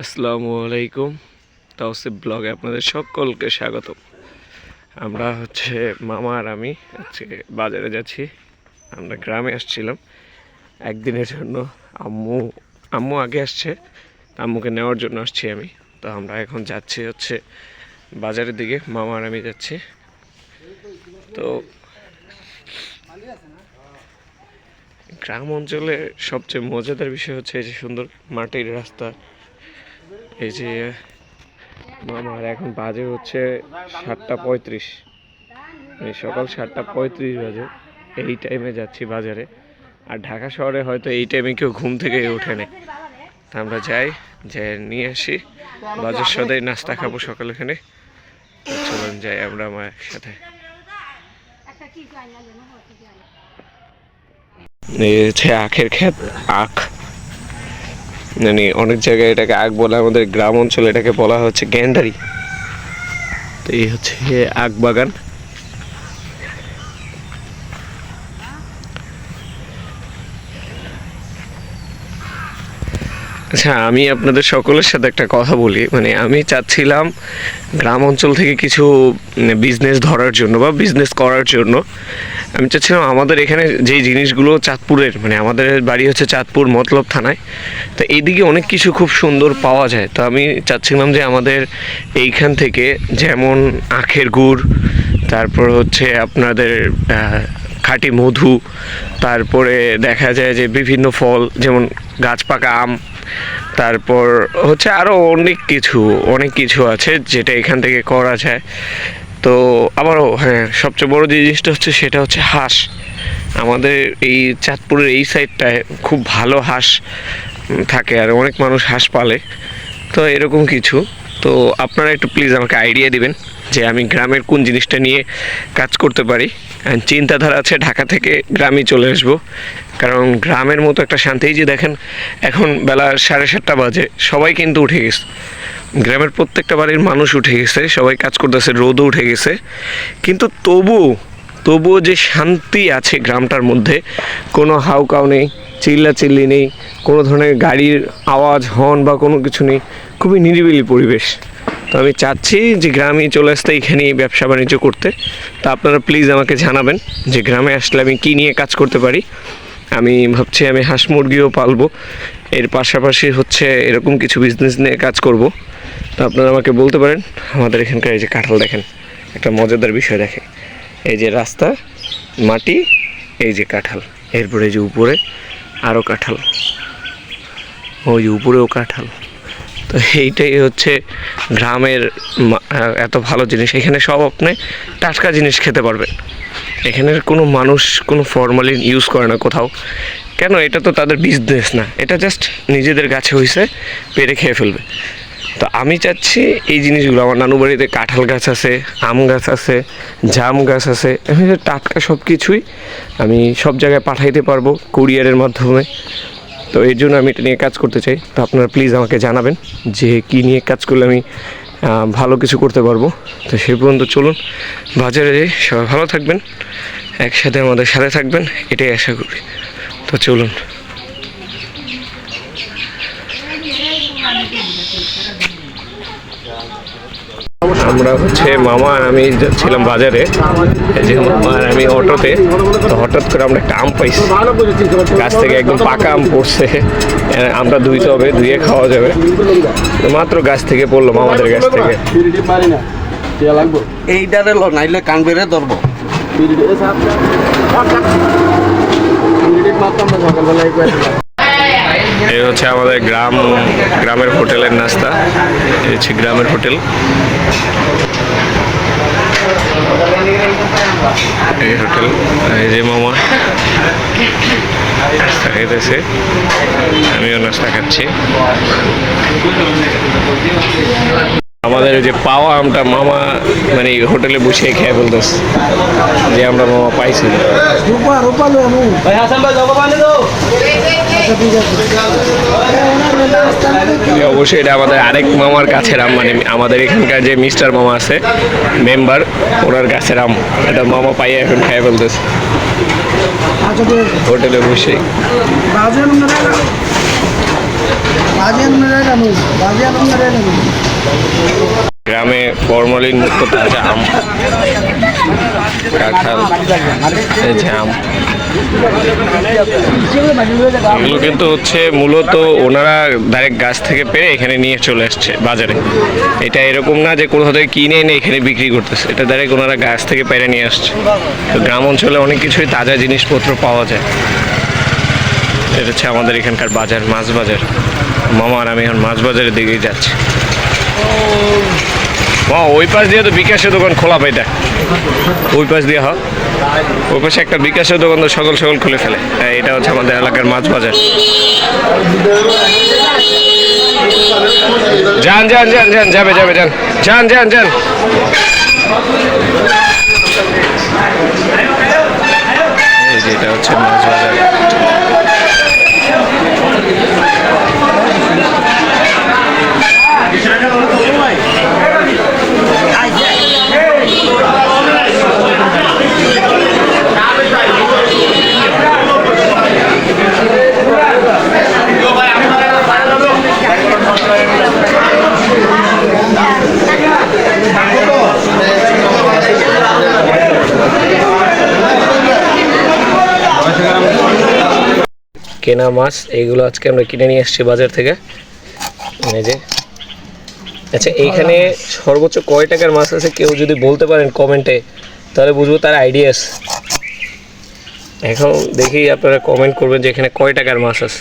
আসসালামু আলাইকুম। তাওসিফ ব্লগে আপনাদের সকলকে স্বাগত। আমরা মামা আর আমি আজকে বাজারে যাচ্ছি। আমরা গ্রামে আসছিলাম একদিনের জন্য। আম্মু আম্মু আগে আসছে, আম্মুকে নেওয়ার জন্য আসছি আমি। তো আমরা এখন যাচ্ছি বাজারের দিকে, মামা আর আমি যাচ্ছি। তো গ্রাম অঞ্চলে সবচেয়ে মজাদার বিষয় হচ্ছে এই যে সুন্দর মাটির রাস্তা। এই যে মামার এখন বাজে 7:35, সকাল 7:35 বাজে। এই টাইমে যাচ্ছি বাজারে। আর ঢাকা শহরে হয়তো এই টাইমে কেউ ঘুম থেকে ওঠে না। তা আমরা যাই, নিয়ে আসি বাজার সদাই, নাস্তা খাবো সকালে। এখানে চলুন যাই আমরা আমার একসাথে। এই হচ্ছে আখের ক্ষেত। আখ মানে অনেক জায়গায় এটাকে আখ বলে, আমাদের গ্রাম অঞ্চলে এটাকে বলা হচ্ছে গ্যান্ডারি। তো এই হচ্ছে আখ বাগান। আচ্ছা, আমি আপনাদের সকলের সাথে একটা কথা বলি। আমি চাচ্ছিলাম গ্রাম অঞ্চল থেকে কিছু বিজনেস ধরার জন্য বা বিজনেস করার জন্য। আমি চাচ্ছিলাম আমাদের এখানে যেই জিনিসগুলো চাঁদপুরের, আমাদের বাড়ি হচ্ছে চাঁদপুর মতলব থানায়। তো এইদিকে অনেক কিছু খুব সুন্দর পাওয়া যায়। তো আমি চাচ্ছিলাম যে আমাদের এইখান থেকে যেমন আখের গুড়, তারপর আপনাদের খাঁটি মধু, তারপরে দেখা যায় যে বিভিন্ন ফল যেমন গাছ পাকা আম, তারপর আরও অনেক কিছু আছে যেটা এখান থেকে করা যায়। তো আবারও হ্যাঁ, সবচেয়ে বড় যে জিনিসটা সেটা হচ্ছে হাঁস। আমাদের এই চাঁদপুরের এই সাইডটায় খুব ভালো হাঁস থাকে, আর অনেক মানুষ হাঁস পালে। তো এরকম কিছু। তো আপনারা একটু প্লিজ আমাকে আইডিয়া দিবেন যে আমি গ্রামের কোন জিনিসটা নিয়ে কাজ করতে পারি। চিন্তাধারা আছে ঢাকা থেকে গ্রামে চলে আসবো, কারণ গ্রামের মতো একটা শান্তি। যে দেখেন এখন বেলা 7:30 বাজে, সবাই কিন্তু উঠে গেছে। গ্রামের প্রত্যেকটা বাড়ির মানুষ উঠে গেছে, সবাই কাজ করতেছে, রোদও উঠে গেছে। কিন্তু তবুও যে শান্তি আছে গ্রামটার মধ্যে, কোনো হাউকাউ নেই, চিল্লাচিল্লি নেই, কোনো ধরনের গাড়ির আওয়াজ হর্ন বা কোনো কিছু নেই, খুবই নিরিবিলি পরিবেশ। তো আমি চাচ্ছি যে গ্রামে চলে আসতে, এখানেই ব্যবসা বাণিজ্য করতে। তা আপনারা প্লিজ আমাকে জানাবেন যে গ্রামে আসলে আমি কী নিয়ে কাজ করতে পারি। আমি ভাবছি আমি হাঁস মুরগিও পালবো, এর পাশাপাশি এরকম কিছু বিজনেস নিয়ে কাজ করব। তো আপনারা আমাকে বলতে পারেন। আমাদের এখানকার এই যে কাঁঠাল দেখেন, একটা মজাদার বিষয় দেখে, এই যে রাস্তা, মাটি, এই যে কাঁঠাল, এরপরে এই যে উপরে আরও কাঁঠাল, ওই যে উপরেও কাঁঠাল। তো এইটাই গ্রামের এত ভালো জিনিস। এখানে সব আপনি টাটকা জিনিস খেতে পারবেন। এখানের কোনো মানুষ কোনো ফরমালিন ইউজ করে না কোথাও। কেন? এটা তো তাদের বিজনেস না, এটা জাস্ট নিজেদের গাছে হয়েছে, পেরে খেয়ে ফেলবে। তো আমি চাচ্ছি এই জিনিসগুলো, আমার নানু বাড়িতে কাঁঠাল গাছ আছে, আম গাছ আছে, জাম গাছ আছে, টাটকা সব কিছুই আমি সব জায়গায় পাঠাইতে পারবো কুরিয়ারের মাধ্যমে। তো এর জন্য আমি এটা নিয়ে কাজ করতে চাই। তো আপনারা প্লিজ আমাকে জানাবেন যে কী নিয়ে কাজ করলে আমি ভালো কিছু করতে পারবো। তো সেই পর্যন্ত চলুন বাজারে যাই। সবাই ভালো থাকবেন, একসাথে আমাদের সাথে থাকবেন, এটাই আশা করি। তো চলুন। আমরা মামা আর আমি যাচ্ছিলাম বাজারে, যে মামা আর আমি অটোতে। তো হঠাৎ করে আমরা একটা আম পাইছি, গাছ থেকে একদম পাকা আম পড়ছে। আমটা ধুইতে হবে, ধুয়ে খাওয়া যাবে। মাত্র গাছ থেকে পড়লো, আমাদের গাছ থেকে। এইটারে নাইলে কান বেড়ে ধরবো। এই আমাদের গ্রামের হোটেলের নাস্তা। এই গ্রামের হোটেল, এই হোটেল। এই যে মামা নাস্তা খাইতেছে, আমিও নাস্তা খাচ্ছি। আমাদের যে পাওয়া আমটা মামা হোটেলে বসে খেয়ে ফেলতেছে, যে আমরা মামা পাইছি। অবশ্যই এটা আমাদের আরেক মামার গাছের আম, আমাদের এখানকার যে মিস্টার মামা আছে মেম্বার, ওনার গাছের আম। এটা মামা পাইয়ে এখন খেয়ে ফেলতেছে হোটেলে বসে। গ্রামে ফরমালিন মুক্ত তাজা আম, কাঁঠাল, এই যে আম, এগুলো কিন্তু হচ্ছে মূলত ওনারা ডাইরেক্ট গাছ থেকে পেরে এখানে নিয়ে চলে আসছে বাজারে। এটা এরকম না যে কোথাও থেকে কিনে এনে এখানে বিক্রি করতেছে, এটা ডাইরেক্ট ওনারা গাছ থেকে পেরে নিয়ে আসছে। তো গ্রাম অঞ্চলে অনেক কিছুই তাজা জিনিসপত্র পাওয়া যায়। এটা হচ্ছে আমাদের এখানকার বাজার, মাছ বাজার। মামা আর আমি এখন মাছ বাজারের দিকেই যাচ্ছি। ওই পাশ দিয়ে তো বিকাশের দোকান খোলা পাইটা, ওই পাশ দিয়ে ওই পাশে একটা বিকাশের দোকান তো সকাল সকাল খুলে ফেলে। এটা হচ্ছে আমাদের এলাকার মাছ বাজার। যান যান যান যান, যাবে যাবে, যান যান যান যান। এই যে এটা হচ্ছে মাছ বাজার। কেনা মাছ এইগুলো আজকে আমরা কিনে নিয়ে এসেছি বাজার থেকে। এই যে, আচ্ছা এইখানে সর্বোচ্চ কয় টাকার মাছ আছে কেউ যদি বলতে পারেন কমেন্টে, তাহলে বুঝবো তার আইডিয়া আছে। এখন দেখি আপনারা কমেন্ট করবেন যে এখানে কয় টাকার মাছ আছে।